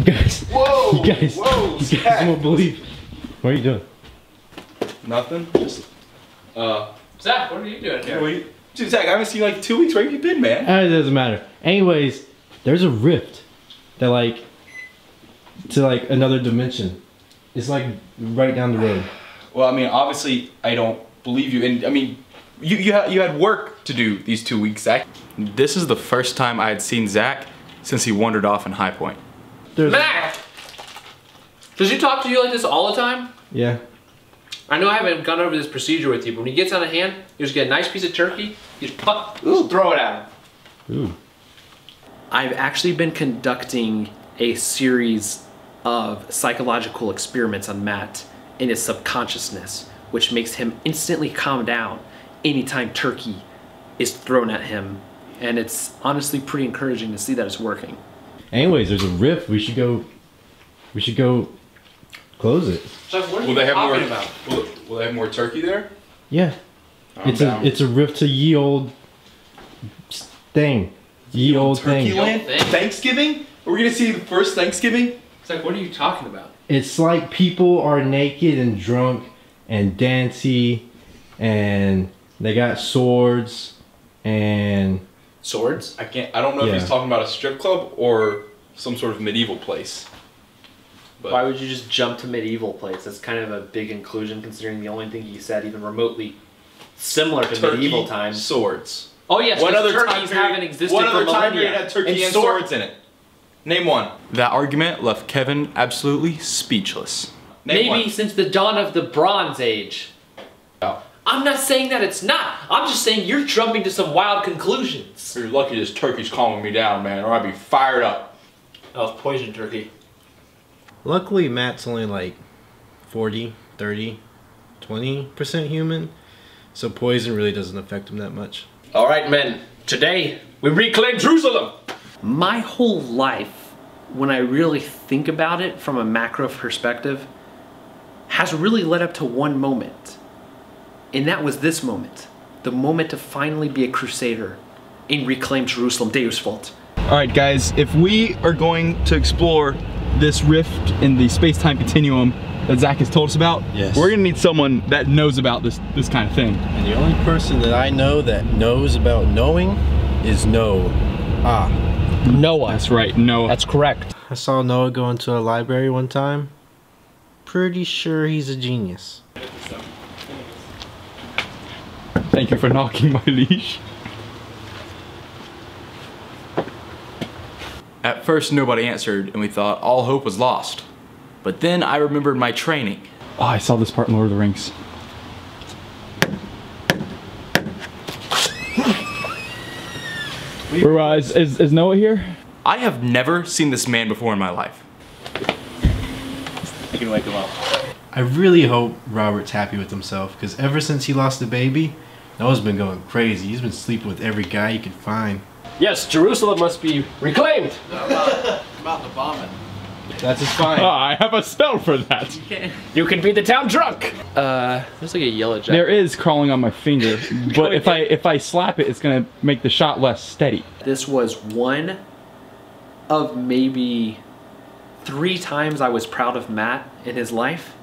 Whoa! You guys won't believe. What are you doing? Nothing. Just Zach, what are you doing here? Dude, Zach, I haven't seen you like 2 weeks. Where have you been, man? It doesn't matter. Anyways, there's a rift that to another dimension. It's like right down the road. Well, I mean, obviously, I don't believe you. And I mean, you had work to do these 2 weeks, Zach. This is the first time I had seen Zach since he wandered off in High Point. Mac! Does he talk to you like this all the time? Yeah. I know I haven't gone over this procedure with you, but when he gets out of hand, you just get a nice piece of turkey, you just throw it at him. Ooh. I've actually been conducting a series of psychological experiments on Matt in his subconsciousness, which makes him instantly calm down anytime turkey is thrown at him. And it's honestly pretty encouraging to see that it's working. Anyways, there's a rift. We should go close it. So what are you talking about? Will they have more turkey there? Yeah. It's a rift to ye old thing. Ye old Turkey thing. land? Thanksgiving? Are we gonna see the first Thanksgiving? It's like, what are you talking about? It's like people are naked and drunk and dancey, and they got swords and Swords? I don't know if he's talking about a strip club or some sort of medieval place. But Why would you just jump to medieval place? That's kind of a big inclusion considering the only thing you said even remotely similar to turkey, medieval times. Swords. Oh yes, What other turkeys haven't existed What for other time millennia. period had turkey and swords in it? Name one. That argument left Kevin absolutely speechless. Name Maybe one. since the dawn of the Bronze Age. Oh. I'm not saying that it's not. I'm just saying you're jumping to some wild conclusions. You're lucky this turkey's calming me down, man, or I'd be fired up. That was poison turkey. Luckily, Matt's only like 40, 30, 20% human, so poison really doesn't affect him that much. All right, men. Today, we reclaim Jerusalem. My whole life, when I really think about it from a macro perspective, has really led up to one moment. And that was this moment. The moment to finally be a crusader and reclaim Jerusalem, Deus Vult. Alright guys, if we are going to explore this rift in the space-time continuum that Zach has told us about, yes, we're gonna need someone that knows about this kind of thing. And the only person that I know that knows about knowing is Noah. Noah. That's right, Noah. That's correct. I saw Noah go into a library one time. Pretty sure he's a genius. Thank you for knocking my leash. At first nobody answered and we thought all hope was lost. But then I remembered my training. Oh, I saw this part in Lord of the Rings. Is Noah here? I have never seen this man before in my life. You can wake him up. I really hope Robert's happy with himself, because ever since he lost the baby, Noah's been going crazy. He's been sleeping with every guy he could find. Yes, Jerusalem must be reclaimed. About the bombing. That's just fine. Oh, I have a spell for that. You can be the town drunk. There's like a yellow jacket. There is crawling on my finger, but if I slap it, it's gonna make the shot less steady. This was one of maybe 3 times I was proud of Matt in his life.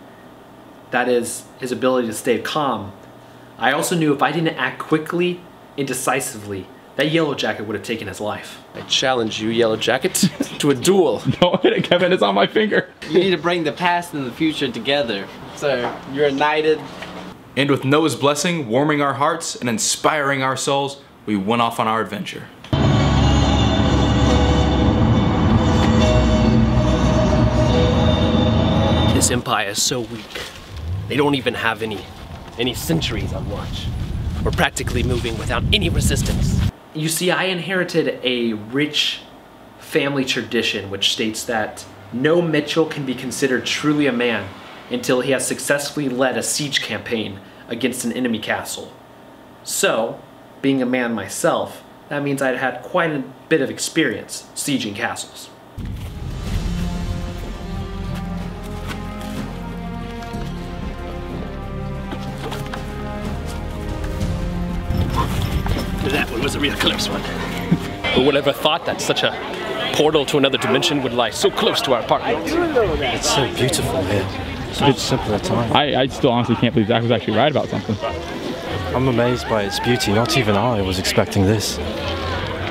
That is his ability to stay calm. I also knew if I didn't act quickly and decisively, that yellow jacket would have taken his life. I challenge you, Yellow Jacket, to a duel. Don't hit it, Kevin. It's on my finger. You need to bring the past and the future together. So you're united. And with Noah's blessing warming our hearts and inspiring our souls, we went off on our adventure. This empire is so weak. They don't even have any sentries on watch. We're practically moving without any resistance. You see, I inherited a rich family tradition which states that no Mitchell can be considered truly a man until he has successfully led a siege campaign against an enemy castle. So, being a man myself, that means I'd had quite a bit of experience sieging castles. That one was a real close one. Who would ever thought that such a portal to another dimension would lie so close to our apartment. It's so beautiful here. Such a simpler time. I still honestly can't believe Zach was actually right about something. I'm amazed by its beauty. Not even I was expecting this.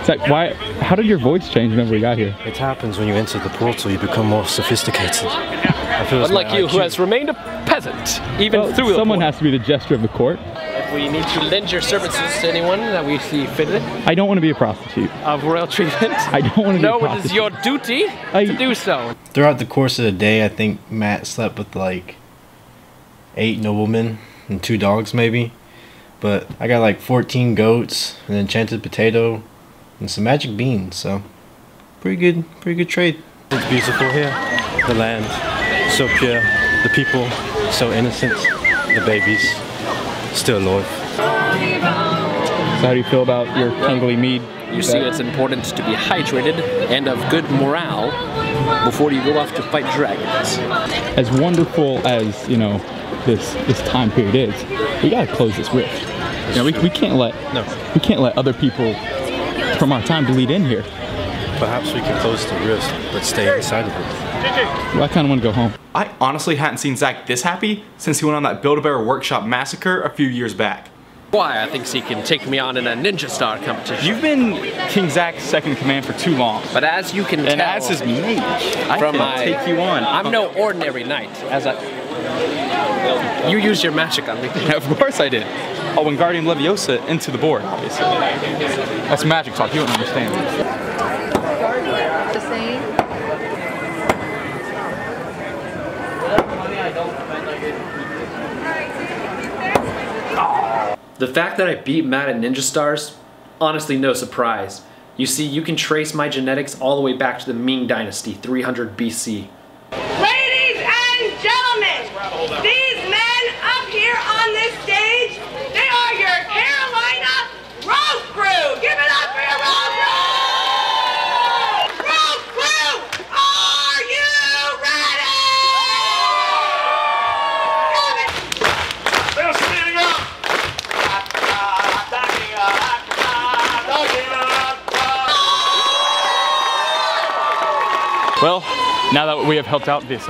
Zach, how did your voice change whenever we got here? It happens when you enter the portal, you become more sophisticated. I feel Unlike you, who has remained a peasant, even through the someone portal. has to be the jester of the court. If we need to lend your services to anyone that we see fitted I don't want to be a prostitute. of royal treatment, I don't want to be a no, it prostitute. is your duty to do so. Throughout the course of the day, I think Matt slept with like 8 noblemen and 2 dogs maybe. But I got like 14 goats, an enchanted potato, and some magic beans, so pretty good trade. It's beautiful here. The land, so pure. The people, so innocent. The babies, still alive. So how do you feel about your kingly mead? You see, it's important to be hydrated and of good morale before you go off to fight dragons. As wonderful as, you know, this time period is, we gotta close this rift. You know, we can't let other people from our time bleed in here. Perhaps we can close the rift, but stay inside of it. Well, I kind of want to go home. I honestly hadn't seen Zach this happy since he went on that Build-A-Bear Workshop massacre a few years back. Why? I think he can take me on in a ninja star competition. You've been King Zach's second in command for too long. But as you can tell, And as his mage, I from can take you on. I'm no ordinary knight. You used your magic on me. Of course I did. Oh, when Guardian Leviosa into the board, obviously. That's magic talk, you don't understand. The same. The fact that I beat Matt at Ninja Stars, honestly no surprise. You see, you can trace my genetics all the way back to the Ming Dynasty, 300 BC. Ladies and gentlemen, these men up here on this stage, they are your Carolina Road Crew. Give it up for your Road Crew! Road Crew, are you ready? They're standing up. Well, now that we have helped out this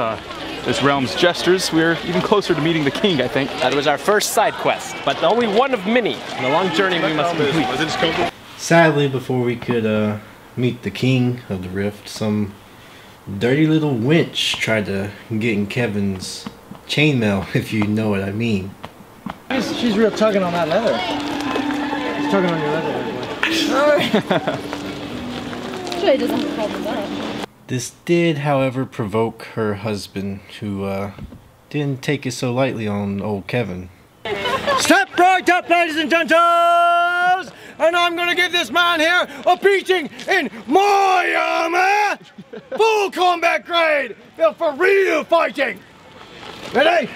realm's jesters, we're even closer to meeting the king, I think. That was our first side quest, but only one of many in a long journey we must complete. Sadly, before we could meet the king of the rift, some dirty little wench tried to get in Kevin's chainmail, if you know what I mean. She's real tugging on that leather. She's tugging on your leather. Actually, it doesn't have a problem with that. This did, however, provoke her husband, who didn't take it so lightly on old Kevin. Step right up, ladies and gentles, and I'm gonna give this man here a beating in my armor! Full combat grade, built for real fighting. Ready?